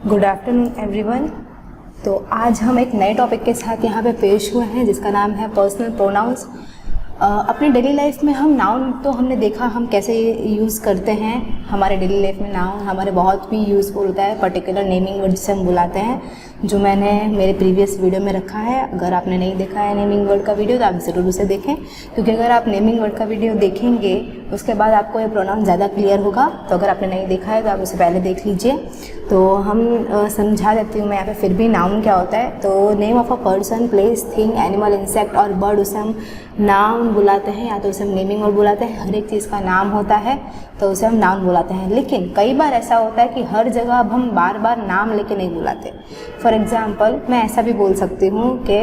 Good afternoon everyone. तो आज हम एक नए टॉपिक के साथ यहाँ पे पेश हुए हैं जिसका नाम है पर्सनल प्रोनाउंस। अपनी डेली लाइफ में हम नाउन तो हमने देखा हम कैसे यूज़ करते हैं। हमारे डेली लाइफ में नाउन हमारे बहुत भी यूज़फुल होता है, पर्टिकुलर नेमिंग वर्ड जिसे हम बुलाते हैं, जो मैंने मेरे प्रीवियस वीडियो में रखा है। अगर आपने नहीं देखा है नेमिंग वर्ड का वीडियो तो आप ज़रूर उसे देखें, क्योंकि अगर आप नेमिंग वर्ड का वीडियो देखेंगे उसके बाद आपको ये प्रोनाउन ज़्यादा क्लियर होगा। तो अगर आपने नहीं देखा है तो आप उसे पहले देख लीजिए। तो हम समझा देती हूँ मैं यहाँ पे फिर भी नाउन क्या होता है। तो name of a person, place, thing, animal, insect और बर्ड, उसे हम नाउन बुलाते हैं या तो उसे हम नेमिंग वर्ड बुलाते हैं। हर एक चीज़ का नाम होता है तो उसे हम नाउन बुलाते हैं। लेकिन कई बार ऐसा होता है कि हर जगह अब हम बार बार नाम लेके नहीं बुलाते। फॉर एग्ज़ाम्पल मैं ऐसा भी बोल सकती हूँ कि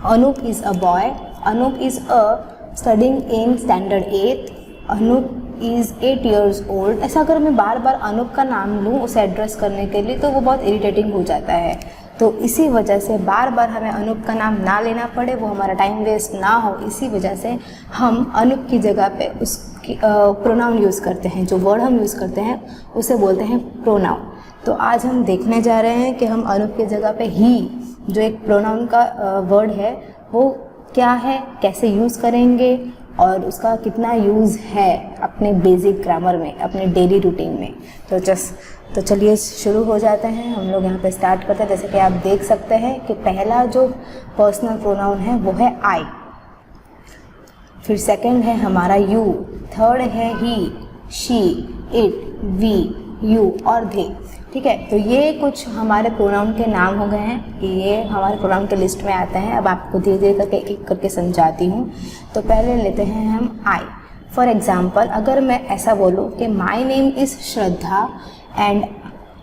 Anup is a boy, Anup is a studying in standard 8, Anup is 8 years old। ऐसा अगर मैं बार बार अनूप का नाम लूँ उसे एड्रेस करने के लिए तो वो बहुत इरिटेटिंग हो जाता है। तो इसी वजह से बार बार हमें अनूप का नाम ना लेना पड़े, वो हमारा टाइम वेस्ट ना हो, इसी वजह से हम अनूप की जगह पे उसकी प्रोनाउन यूज़ करते हैं। जो वर्ड हम यूज़ करते हैं उसे बोलते हैं प्रोनाउन। तो आज हम देखने जा रहे हैं कि हम अनूप की जगह पे ही जो एक प्रोनाउन का वर्ड है वो क्या है, कैसे यूज़ करेंगे और उसका कितना यूज़ है अपने बेसिक ग्रामर में, अपने डेली रूटीन में। तो चलिए शुरू हो जाते हैं। हम लोग यहाँ पे स्टार्ट करते हैं। जैसे कि आप देख सकते हैं कि पहला जो पर्सनल प्रोनाउन है वो है आई, फिर सेकंड है हमारा यू, थर्ड है ही, शी, इट, वी, यू और दे। ठीक है, तो ये कुछ हमारे प्रोनाउन के नाम हो गए हैं कि ये हमारे प्रोनाउन के लिस्ट में आते हैं। अब आपको धीरे धीरे करके एक एक करके समझाती हूँ। तो पहले लेते हैं हम आई। फॉर एग्ज़ाम्पल अगर मैं ऐसा बोलूँ कि my name is Shraddha and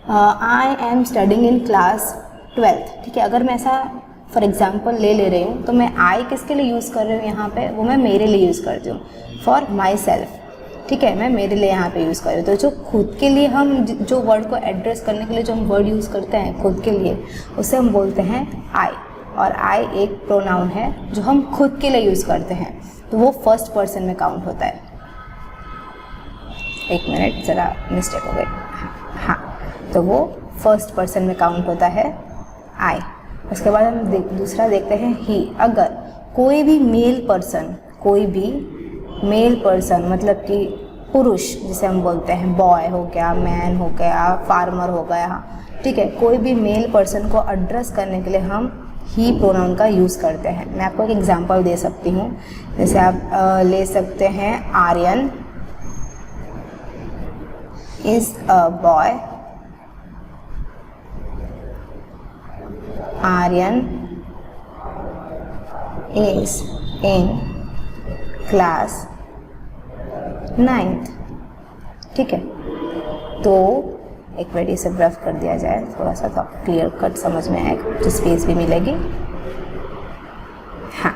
I am studying in class 12th। ठीक है, अगर मैं ऐसा फॉर एग्ज़ाम्पल ले रही हूँ तो मैं आई किसके लिए यूज़ कर रही हूँ यहाँ पे, वो मैं मेरे लिए यूज़ करती हूँ, फॉर माई सेल्फ। ठीक है, मैं मेरे लिए यहाँ पे यूज़ कर रही हूँ। तो जो खुद के लिए हम जो वर्ड को एड्रेस करने के लिए जो हम वर्ड यूज़ करते हैं खुद के लिए, उसे हम बोलते हैं आई। और आई एक प्रोनाउन है जो हम खुद के लिए यूज़ करते हैं, तो वो फर्स्ट पर्सन में काउंट होता है। एक मिनट, ज़रा मिस्टेक हो गई। हाँ, तो वो फर्स्ट पर्सन में काउंट होता है आई। उसके बाद हम दूसरा देखते हैं ही। अगर कोई भी मेल पर्सन मतलब कि पुरुष जिसे हम बोलते हैं, बॉय हो गया, मैन हो गया, फार्मर हो गया, ठीक है, कोई भी मेल पर्सन को एड्रेस करने के लिए हम ही प्रोनाउन का यूज़ करते हैं। मैं आपको एक एग्जांपल दे सकती हूँ। जैसे आप ले सकते हैं Aryan is a boy, Aryan is in class 9th। ठीक है, तो एक मिनट इसे ब्रफ कर दिया जाए थोड़ा सा, तो आपको क्लियर कट समझ में आएगा, तो स्पेस भी मिलेगी। हाँ,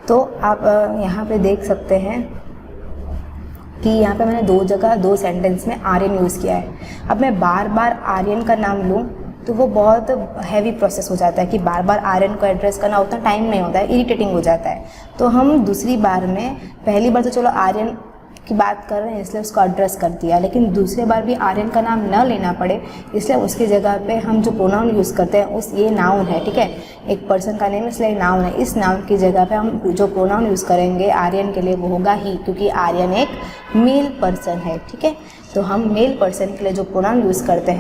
तो आप यहाँ पे देख सकते हैं कि यहाँ पे मैंने दो सेंटेंस में आर्यन यूज़ किया है। अब मैं बार बार आर्यन का नाम लूँ तो वो बहुत हैवी प्रोसेस हो जाता है कि बार बार आर्यन को एड्रेस करना उतना टाइम नहीं होता है, इरिटेटिंग हो जाता है। तो हम दूसरी बार में, पहली बार तो चलो आर्यन की बात कर रहे हैं इसलिए उसको एड्रेस कर दिया, लेकिन दूसरे बार भी आर्यन का नाम न लेना पड़े इसलिए उसकी जगह पे हम जो प्रोनाउन यूज़ करते हैं ये नाउन है। ठीक है, एक पर्सन का नेम इसलिए नाउन है। इस नाउन की जगह पे हम जो प्रोनाउन यूज़ करेंगे आर्यन के लिए वो होगा ही, क्योंकि आर्यन एक मेल पर्सन है। ठीक है, तो हम मेल पर्सन के लिए जो प्रोनाउन यूज़ करते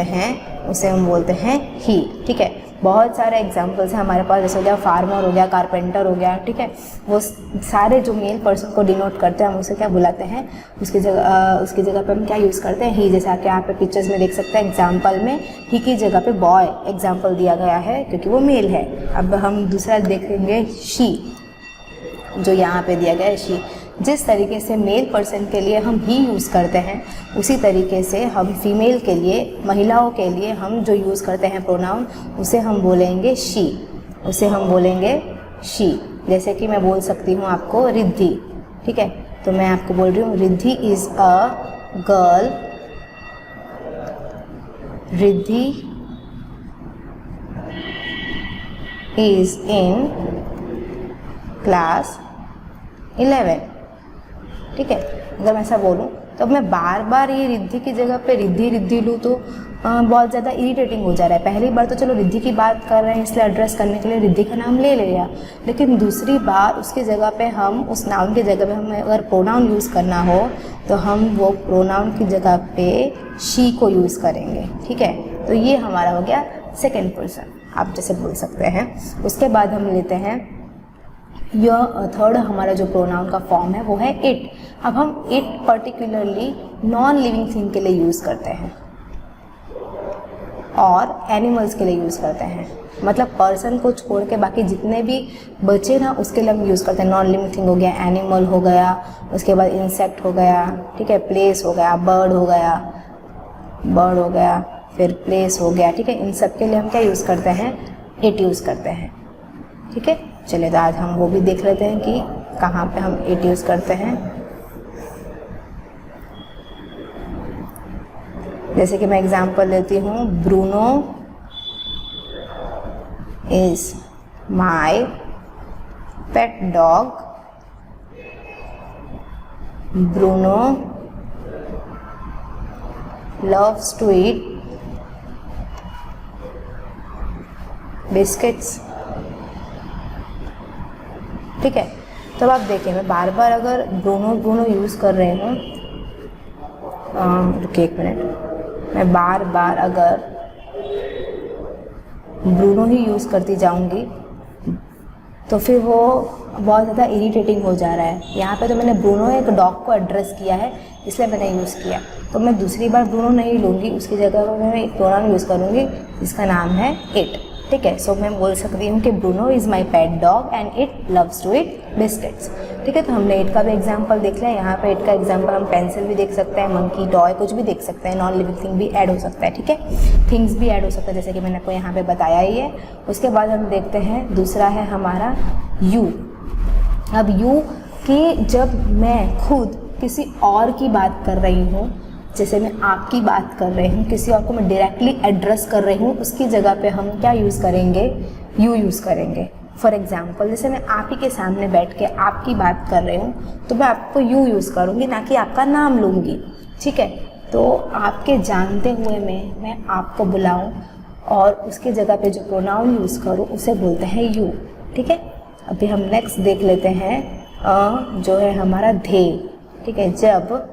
हैं उसे हम बोलते हैं ही। ठीक है, बहुत सारे एग्जाम्पल्स हैं हमारे पास, जैसे हो गया फार्मर, हो गया कारपेंटर, हो गया। ठीक है, वो सारे जो मेल पर्सन को डिनोट करते हैं हम उसे क्या बुलाते हैं, उसकी जगह पे हम क्या यूज़ करते हैं, ही। जैसे आप यहाँ पे पिक्चर्स में देख सकते हैं, एग्जाम्पल में ही की जगह पे बॉय एग्जाम्पल दिया गया है क्योंकि वो मेल है। अब हम दूसरा देखेंगे शी, जो यहाँ पे दिया गया है शी। जिस तरीके से मेल पर्सन के लिए हम ही यूज़ करते हैं उसी तरीके से हम फीमेल के लिए, महिलाओं के लिए हम जो यूज़ करते हैं प्रोनाउन उसे हम बोलेंगे शी, जैसे कि मैं बोल सकती हूँ आपको रिद्धि। ठीक है, तो मैं आपको बोल रही हूँ Riddhi is a girl, Riddhi is in class 11। ठीक है, अगर मैं ऐसा बोलूँ तो अब मैं बार बार ये रिद्धि की जगह पे रिद्धि रिद्धि लूँ तो बहुत ज़्यादा इरिटेटिंग हो जा रहा है। पहली बार तो चलो रिद्धि की बात कर रहे हैं इसलिए एड्रेस करने के लिए रिद्धि का नाम ले लिया, लेकिन दूसरी बार उसकी जगह पे हम उस नाउन की जगह पे हमें अगर प्रोनाउन यूज़ करना हो तो हम वो प्रोनाउन की जगह पे शी को यूज़ करेंगे। ठीक है, तो ये हमारा हो गया सेकेंड पर्सन, आप जैसे बोल सकते हैं। उसके बाद हम लेते हैं यह थर्ड हमारा जो प्रोनाउन का फॉर्म है वो है इट। अब हम it particularly non living thing के लिए यूज़ करते हैं और एनिमल्स के लिए यूज़ करते हैं, मतलब पर्सन को छोड़ के बाकी जितने भी बचे ना उसके लिए हम यूज़ करते हैं। नॉन लिविंग थिंग हो गया, एनिमल हो गया, उसके बाद इंसेक्ट हो गया, ठीक है, प्लेस हो गया, बर्ड हो गया, फिर प्लेस हो गया। ठीक है, इन सब के लिए हम क्या यूज़ करते हैं, इट यूज़ करते हैं। ठीक है, चलिए तो आज हम वो भी देख लेते हैं कि कहाँ पे हम इट यूज़ करते हैं। जैसे कि मैं एग्जांपल लेती हूँ, Bruno is my pet dog, Bruno loves to eat biscuits। ठीक है, तो अब आप देखिए मैं बार बार अगर ब्रूनो यूज़ कर रही हूँ, रुकिए एक मिनट, मैं बार बार अगर ब्रूनो ही यूज़ करती जाऊँगी तो फिर वो बहुत ज़्यादा इरिटेटिंग हो जा रहा है। यहाँ पे तो मैंने ब्रूनो एक डॉग को एड्रेस किया है इसलिए मैंने यूज़ किया, तो मैं दूसरी बार ब्रूनो नहीं लूँगी, उसकी जगह पर मैं एक प्रोनाउन यूज़ करूँगी जिसका नाम है इट। ठीक है, सो मैं बोल सकती हूँ कि Bruno is my pet dog and it loves to eat biscuits. ठीक है, तो हमने इट का भी एग्जाम्पल देख लिया। यहाँ पे इट का एग्जाम्पल हम पेंसिल भी देख सकते हैं, मंकी, टॉय, कुछ भी देख सकते हैं। नॉन लिविंग थिंग भी ऐड हो सकता है। ठीक है, थिंग्स भी ऐड हो सकता है जैसे कि मैंने आपको यहाँ पे बताया ही है। उसके बाद हम देखते हैं दूसरा है हमारा यू। अब यू कि जब मैं खुद किसी और की बात कर रही हूँ, जैसे मैं आपकी बात कर रही हूँ, किसी और को मैं डायरेक्टली एड्रेस कर रही हूँ, उसकी जगह पे हम क्या यूज़ करेंगे, यू यूज़ करेंगे। फॉर एग्जाम्पल जैसे मैं आप ही के सामने बैठ के आपकी बात कर रही हूँ तो मैं आपको यू यूज़ करूँगी, ना कि आपका नाम लूँगी। ठीक है, तो आपके जानते हुए मैं आपको बुलाऊँ और उसकी जगह पे जो प्रोनाउन यूज़ करूँ उसे बोलते हैं यू। ठीक है, अभी हम नेक्स्ट देख लेते हैं जो है हमारा धे। ठीक है, जब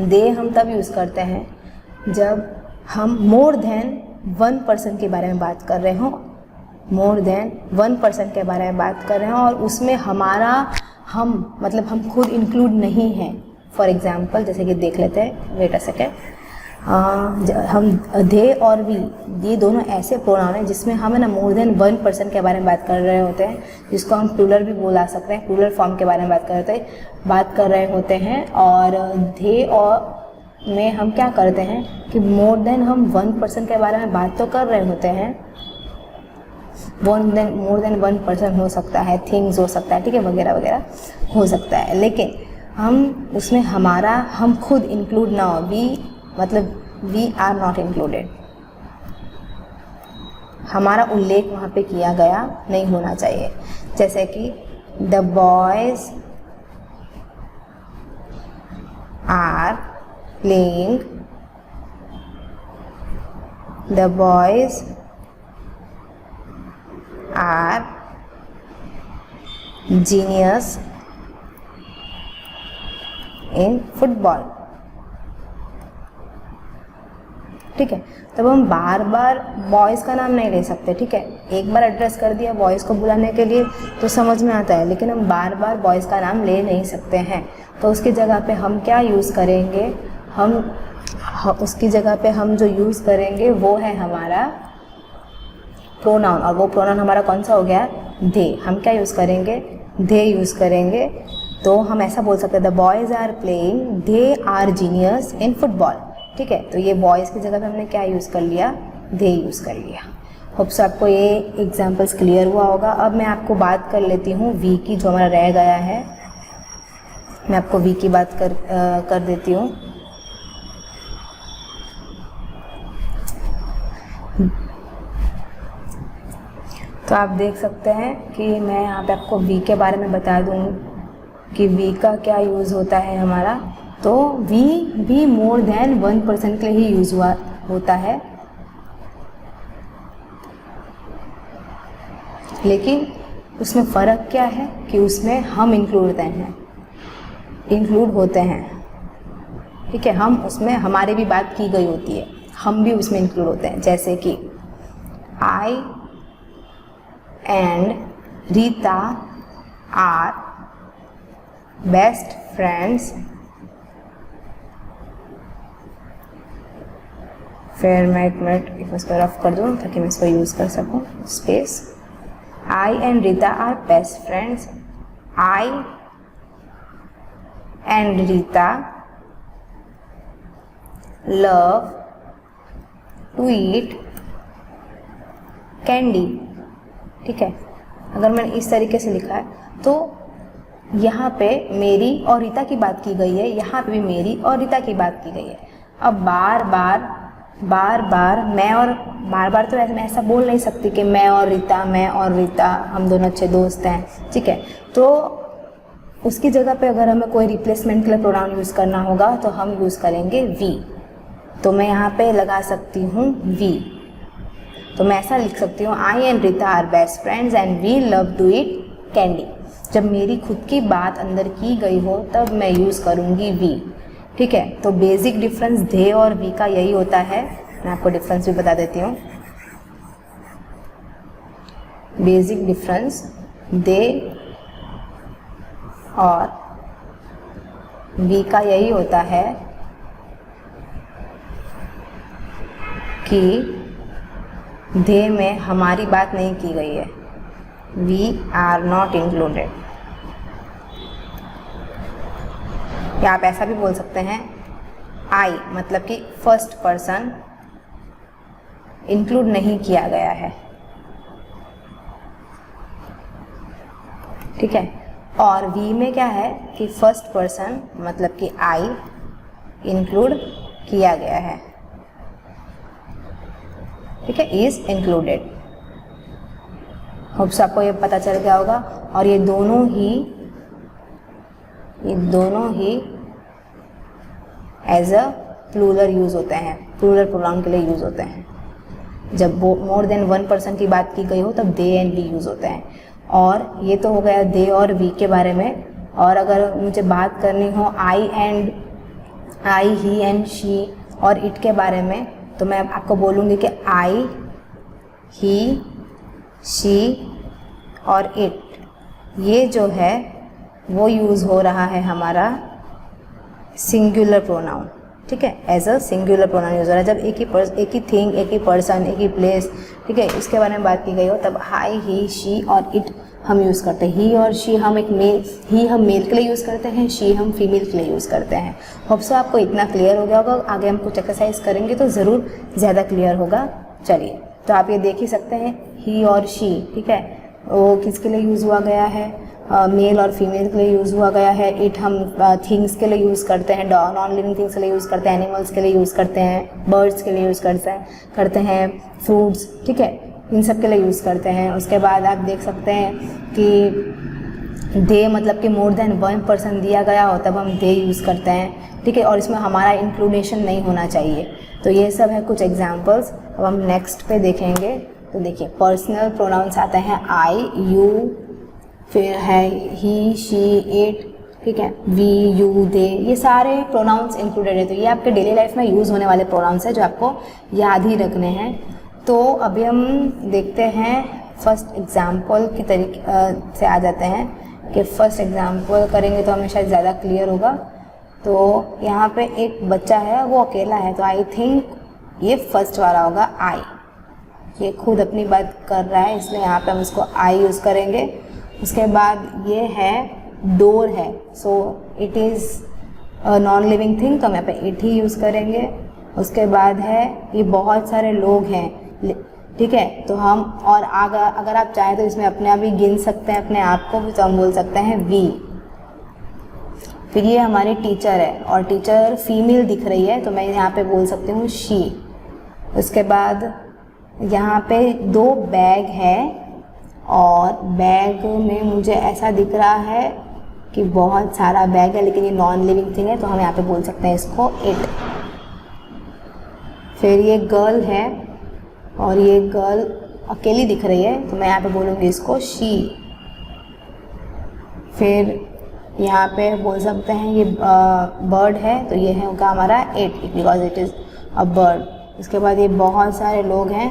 दे हम तब यूज़ करते हैं जब हम मोर देन 1 पर्सन के बारे में बात कर रहे हों, मोर देन 1 पर्सन के बारे में बात कर रहे हों और उसमें हमारा हम मतलब हम खुद इंक्लूड नहीं हैं। फॉर एग्जांपल जैसे कि देख लेते हैं, वेट अ सेकेंड, हम दे और वी ये दोनों ऐसे प्रोनाउन हैं जिसमें हम है ना मोर देन 1 पर्सन के बारे में बात कर रहे होते हैं, जिसको हम प्लूरल भी बोला सकते हैं, प्लूरल फॉर्म के बारे में बात कर रहे होते हैं। और दे और में हम क्या करते हैं कि मोर देन हम 1 पर्सन के बारे में बात तो कर रहे होते हैं, मोर देन 1 पर्सन हो सकता है, थिंग्स हो सकता है, ठीक है, वगैरह वगैरह हो सकता है, लेकिन हम उसमें हमारा हम खुद इंक्लूड ना हो, वी आर नॉट इंक्लूडेड, हमारा उल्लेख वहाँ पे किया गया नहीं होना चाहिए। जैसे कि the boys are playing, the boys are genius in football. ठीक है, तब हम बार बार बॉयज़ का नाम नहीं ले सकते। ठीक है, एक बार एड्रेस कर दिया बॉयज़ को बुलाने के लिए तो समझ में आता है, लेकिन हम बार बार बॉयज़ का नाम ले नहीं सकते हैं। तो उसकी जगह पे हम क्या यूज़ करेंगे, उसकी जगह पे हम जो यूज़ करेंगे वो है हमारा प्रोनाउन, और वो प्रोनाउन हमारा कौन सा हो गया, दे। हम क्या यूज़ करेंगे, दे यूज़ करेंगे। तो हम ऐसा बोल सकते हैं the boys are playing, they are genius in football. ठीक है, तो ये बॉयज़ की जगह पे हमने क्या यूज़ कर लिया, दे यूज़ कर लिया। होप्स आपको ये एग्जांपल्स क्लियर हुआ होगा। अब मैं आपको बात कर लेती हूँ वी की, जो हमारा रह गया है। मैं आपको वी की बात कर देती हूँ। तो आप देख सकते हैं कि मैं यहाँ पे आपको वी के बारे में बता दूँ कि वी का क्या यूज़ होता है हमारा। तो वी भी मोर देन 1% के लिए ही यूज़ होता है, लेकिन उसमें फ़र्क क्या है कि उसमें हम इंक्लूड होते हैं, ठीक है। हम उसमें हमारी भी बात की गई होती है, हम भी उसमें इंक्लूड होते हैं। जैसे कि I and Rita are best friends, फिर मैं एक मिनट इसको रफ कर दूँ ताकि मैं इसको यूज़ कर सकूँ, space. I and Rita are best friends. I and Rita love to eat candy, ठीक है। अगर मैंने इस तरीके से लिखा है तो यहाँ पे मेरी और रीता की बात की गई है, यहाँ पे भी मेरी और रीता की बात की गई है। अब बार बार मैं और बार बार तो मैं ऐसा बोल नहीं सकती कि मैं और रीता हम दोनों अच्छे दोस्त हैं, ठीक है। तो उसकी जगह पे अगर हमें कोई रिप्लेसमेंट के लिए प्रोनाउन यूज़ करना होगा तो हम यूज़ करेंगे वी। तो मैं यहाँ पे लगा सकती हूँ वी, तो मैं ऐसा लिख सकती हूँ I and Rita are best friends and we love to eat candy. जब मेरी खुद की बात अंदर की गई हो तब मैं यूज़ करूँगी वी, ठीक है। तो बेसिक डिफरेंस दे और वी का यही होता है। मैं आपको डिफरेंस भी बता देती हूँ। बेसिक डिफरेंस दे और वी का यही होता है कि दे में हमारी बात नहीं की गई है, वी आर नॉट इंक्लूडेड। या आप ऐसा भी बोल सकते हैं आई मतलब कि फर्स्ट पर्सन इंक्लूड नहीं किया गया है, ठीक है। और वी में क्या है कि फर्स्ट पर्सन मतलब कि आई इंक्लूड किया गया है, ठीक है, इज इंक्लूडेड। होप सो आपको ये पता चल गया होगा। और ये दोनों ही एज अ प्लूरल यूज़ होते हैं, प्लूरल प्रोनाउन के लिए यूज़ होते हैं। जब वो मोर देन 1% की बात की गई हो तब दे एंड वी यूज़ होते हैं। और ये तो हो गया दे और वी के बारे में। और अगर मुझे बात करनी हो आई, ही एंड शी और इट के बारे में, तो मैं आपको बोलूँगी कि आई, ही, शी और इट, ये जो है वो यूज़ हो रहा है हमारा सिंगुलर प्रोनाउन, ठीक है, as a singular pronoun use हो रहा है। जब एक ही थिंग, एक ही पर्सन, एक ही प्लेस, ठीक है, इसके बारे में बात की गई हो तब आई, ही, शी और इट हम यूज़ करते हैं। ही और शी हम हम मेल के लिए यूज़ करते हैं, शी हम फीमेल के लिए यूज़ करते हैं। होप सो आपको इतना क्लियर हो गया होगा। आगे हम कुछ एक्सरसाइज करेंगे तो ज़रूर ज़्यादा क्लियर होगा। चलिए, तो आप ये देख ही सकते हैं ही और शी, ठीक है, वो किसके लिए यूज़ हुआ गया है, मेल और फीमेल के लिए यूज़ हुआ गया है। इट हम थिंग्स के लिए यूज़ करते हैं, नॉन लिविंग थिंग्स के लिए यूज़ करते हैं, एनिमल्स के लिए यूज़ करते हैं, बर्ड्स के लिए यूज़ करते हैं, फ्रूट्स, ठीक है, इन सब के लिए यूज़ करते हैं। उसके बाद आप देख सकते हैं कि दे मतलब कि मोर देन 1% दिया गया हो तब हम दे यूज़ करते हैं, ठीक है, और इसमें हमारा इंक्लूडेशन नहीं होना चाहिए। तो ये सब है कुछ एग्जाम्पल्स। अब हम नेक्स्ट पे देखेंगे। तो देखिए, पर्सनल प्रोनाउंस आते हैं आई, यू, फिर है ही, शी, इट, ठीक है, वी, यू, दे, ये सारे प्रोनाउंस इंक्लूडेड है। तो ये आपके डेली लाइफ में यूज़ होने वाले प्रोनाउंस हैं जो आपको याद ही रखने हैं। तो अभी हम देखते हैं फर्स्ट एग्जाम्पल के तरीके से आ जाते हैं कि फर्स्ट एग्जाम्पल करेंगे तो हमें शायद ज़्यादा क्लियर होगा। तो यहाँ पे एक बच्चा है, वो अकेला है, तो आई थिंक ये फर्स्ट वाला होगा आई। ये खुद अपनी बात कर रहा है इसलिए यहाँ पे हम इसको आई यूज़ करेंगे। उसके बाद ये है डोर है, so it is non living thing, तो हम यहाँ पे इट ही यूज़ करेंगे। उसके बाद है ये बहुत सारे लोग हैं, ठीक है, तो हम और अगर आप चाहें तो इसमें अपने आप ही गिन सकते हैं अपने आप को भी, तो हम बोल सकते हैं वी। फिर ये हमारी टीचर है और टीचर फीमेल दिख रही है तो मैं यहाँ पे बोल सकती हूँ शी। उसके बाद यहाँ पे 2 बैग है और बैग में मुझे ऐसा दिख रहा है कि बहुत सारा बैग है, लेकिन ये नॉन लिविंग थिंग है, तो हम यहाँ पे बोल सकते हैं इसको इट। फिर ये गर्ल है और ये गर्ल अकेली दिख रही है, तो मैं यहाँ पे बोलूँगी इसको शी। फिर यहाँ पे बोल सकते हैं ये बर्ड है, तो ये है उनका हमारा it, because it is a bird. उसके बाद ये बहुत सारे लोग हैं,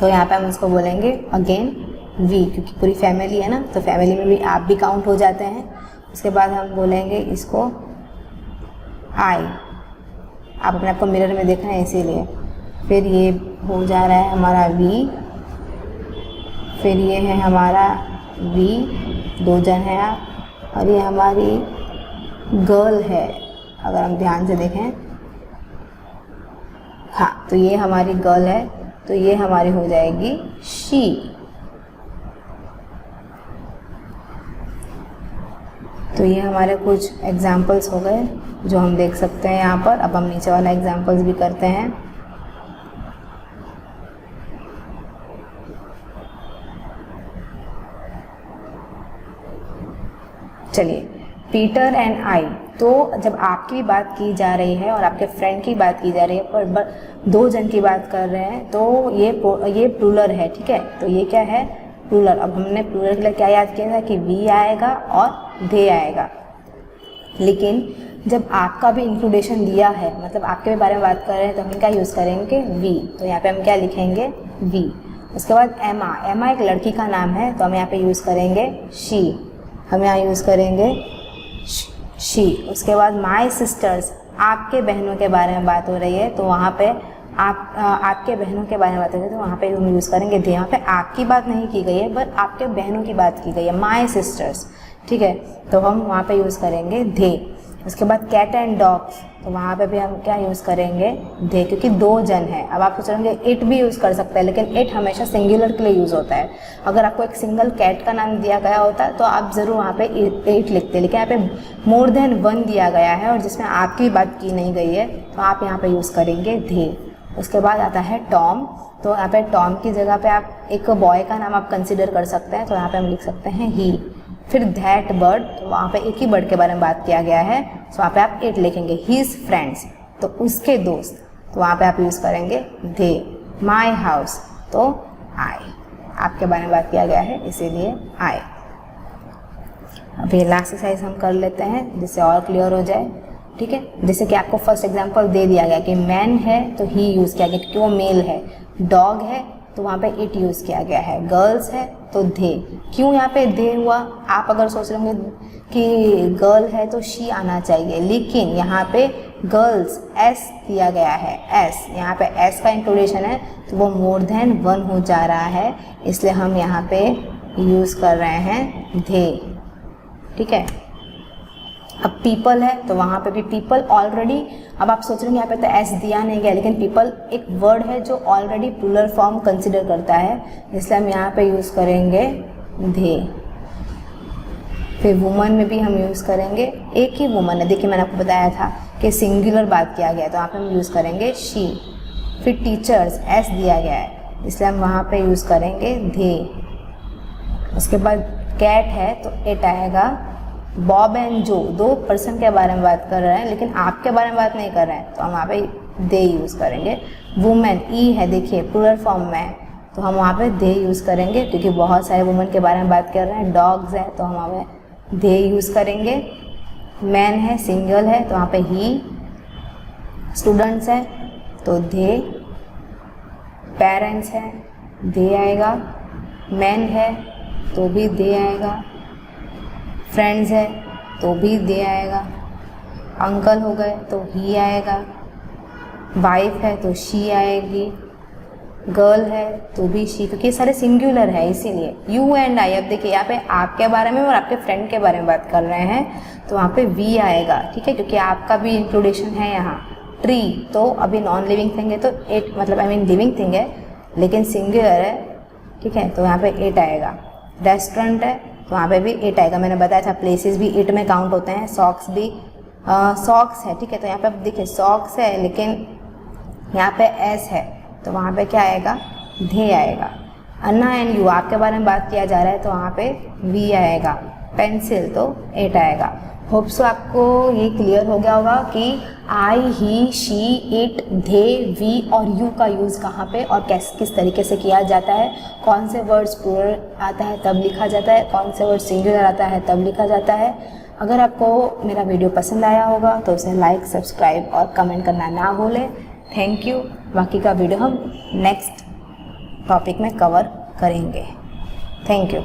तो यहाँ पे हम इसको बोलेंगे अगेन वी, क्योंकि पूरी फैमिली है ना, तो फैमिली में भी आप भी काउंट हो जाते हैं। उसके बाद हम बोलेंगे इसको आई, आप अपने आप को मिरर में देख रहे हैं इसीलिए। फिर ये हो जा रहा है हमारा वी, फिर ये है हमारा वी, 2 जन हैं आप, और ये हमारी गर्ल है अगर हम ध्यान से देखें, हाँ, तो ये हमारी गर्ल है, तो ये हमारी हो जाएगी शी। तो ये हमारे कुछ एग्जाम्पल्स हो गए जो हम देख सकते हैं यहाँ पर। अब हम नीचे वाला एग्जाम्पल्स भी करते हैं। चलिए, पीटर एंड आई, तो जब आपकी बात की जा रही है और आपके फ्रेंड की बात की जा रही है, पर 2 जन की बात कर रहे हैं, तो ये प्लूरल है, ठीक है। तो ये क्या है, प्लूरल। अब हमने प्लूरल के लिए क्या याद किया था कि वी आएगा और दे आएगा, लेकिन जब आपका भी इंक्लूडेशन दिया है, मतलब आपके भी बारे में बात कर रहे हैं, तो हम क्या यूज़ करेंगे वी। तो यहाँ पे हम क्या लिखेंगे वी। उसके बाद एमा, एमा एक लड़की का नाम है, तो हम यहाँ पे यूज़ करेंगे शी, हम यहाँ यूज़ करेंगे शी। उसके बाद माय सिस्टर्स, आपके बहनों के बारे में बात हो रही है, तो वहाँ पे आपके बहनों के बारे में बात हो रही है, तो वहाँ पे हम यूज़ करेंगे दे। यहाँ पे आपकी बात नहीं की गई है, बट आपके बहनों की बात की गई है, माय सिस्टर्स, ठीक है, तो हम वहाँ पे यूज़ करेंगे दे। उसके बाद कैट एंड डॉग्स, तो वहाँ पे भी हम क्या यूज़ करेंगे दे, क्योंकि 2 जन हैं। अब आप सोच रहे होंगे इट भी यूज़ कर सकते हैं, लेकिन इट हमेशा सिंगुलर के लिए यूज़ होता है। अगर आपको एक सिंगल कैट का नाम दिया गया होता तो आप ज़रूर वहाँ पे इट लिखते, लेकिन यहाँ पे मोर देन 1 दिया गया है और जिसमें आपकी बात की नहीं गई है, तो आप यहाँ पे यूज़ करेंगे दे। उसके बाद आता है टॉम, तो यहाँ पे टॉम की जगह पे आप एक बॉय का नाम आप कंसिडर कर सकते हैं, तो यहाँ पे हम लिख सकते हैं ही। फिर दैट बर्ड, तो वहाँ पे एक ही बर्ड के बारे में बात किया गया है, तो वहाँ पे आप इट लिखेंगे। हीज फ्रेंड्स, तो उसके दोस्त, तो वहाँ पे आप यूज़ करेंगे दे। माई हाउस, तो आई, आपके बारे में बात किया गया है इसीलिए आई। अभी लास्ट एक्सरसाइज हम कर लेते हैं जिससे और क्लियर हो जाए, ठीक है। जैसे कि आपको फर्स्ट एग्जांपल दे दिया गया कि मैन है तो ही यूज़ किया गया क्योंकि वो मेल है, डॉग है तो वहाँ पे इट यूज़ किया गया है, गर्ल्स है तो दे। क्यों यहाँ पे दे हुआ, आप अगर सोच रहे होंगे कि गर्ल है तो शी आना चाहिए, लेकिन यहाँ पे गर्ल्स एस दिया गया है, एस, यहाँ पे एस का इंक्लूडेशन है, तो वो मोर देन 1 हो जा रहा है, इसलिए हम यहाँ पे यूज़ कर रहे हैं दे, ठीक है। अब पीपल है तो वहाँ पे भी पीपल ऑलरेडी, अब आप सोच रहे हैं यहाँ पे तो एस दिया नहीं गया, लेकिन पीपल एक वर्ड है जो ऑलरेडी प्लूरल फॉर्म कंसिडर करता है, इसलिए हम यहाँ पे यूज़ करेंगे दे। फिर वुमन में भी हम यूज़ करेंगे, एक ही वुमन है, देखिए मैंने आपको बताया था कि सिंगुलर बात किया गया है, तो यहाँ पे हम यूज़ करेंगे शी। फिर टीचर्स एस दिया गया है, इसलिए हम वहाँ पे यूज़ करेंगे दे। उसके बाद कैट है तो इट आएगा। बॉब एंड जो, 2 पर्सन के बारे में बात कर रहे हैं, लेकिन आपके बारे में बात नहीं कर रहे हैं, तो हम वहाँ पे दे यूज़ करेंगे। वुमेन ई है, देखिए प्लूरल फॉर्म में है, तो हम वहाँ पे दे यूज़ करेंगे क्योंकि बहुत सारे वुमेन के बारे में बात कर रहे हैं। डॉग्स है तो हम वहाँ पे दे यूज़ करेंगे। मैन है, सिंगल है, तो वहाँ पे ही। स्टूडेंट्स है तो दे। पेरेंट्स है दे आएगा। मैन है तो भी दे आएगा। फ्रेंड्स है तो भी दे आएगा। अंकल हो गए तो ही आएगा। वाइफ है तो शी आएगी। गर्ल है तो भी शी, क्योंकि ये सारे सिंगुलर है इसीलिए। यू एंड आई, अब देखिए यहाँ पे आपके बारे में और आपके फ्रेंड के बारे में बात कर रहे हैं, तो वहाँ पे वी आएगा, ठीक है, क्योंकि आपका भी इंक्लूडेशन है यहाँ। ट्री तो अभी नॉन लिविंग थिंग है तो इट, मतलब आई मीन लिविंग थिंग है लेकिन सिंगुलर है, ठीक है, तो यहाँ पे इट आएगा। रेस्टोरेंट है तो वहाँ पे भी इट आएगा, मैंने बताया था प्लेसेस भी इट में काउंट होते हैं। सॉक्स भी सॉक्स है, ठीक है, तो यहाँ पे देखिए सॉक्स है लेकिन यहाँ पे एस है, तो वहाँ पे क्या आएगा, धे आएगा। अन्ना एंड यू, आपके बारे में बात किया जा रहा है तो वहाँ पे वी आएगा। पेंसिल तो 8 आएगा। होप सो आपको ये क्लियर हो गया होगा कि आई, ही, शी, इट, दे, वी और यू का यूज़ कहाँ पे और किस तरीके से किया जाता है, कौन से वर्ड्स प्लूरल आता है तब लिखा जाता है, कौन से वर्ड सिंगुलर आता है तब लिखा जाता है। अगर आपको मेरा वीडियो पसंद आया होगा तो उसे लाइक, सब्सक्राइब और कमेंट करना ना भूलें। Thank you. बाकी का वीडियो हम नेक्स्ट टॉपिक में कवर करेंगे। Thank you.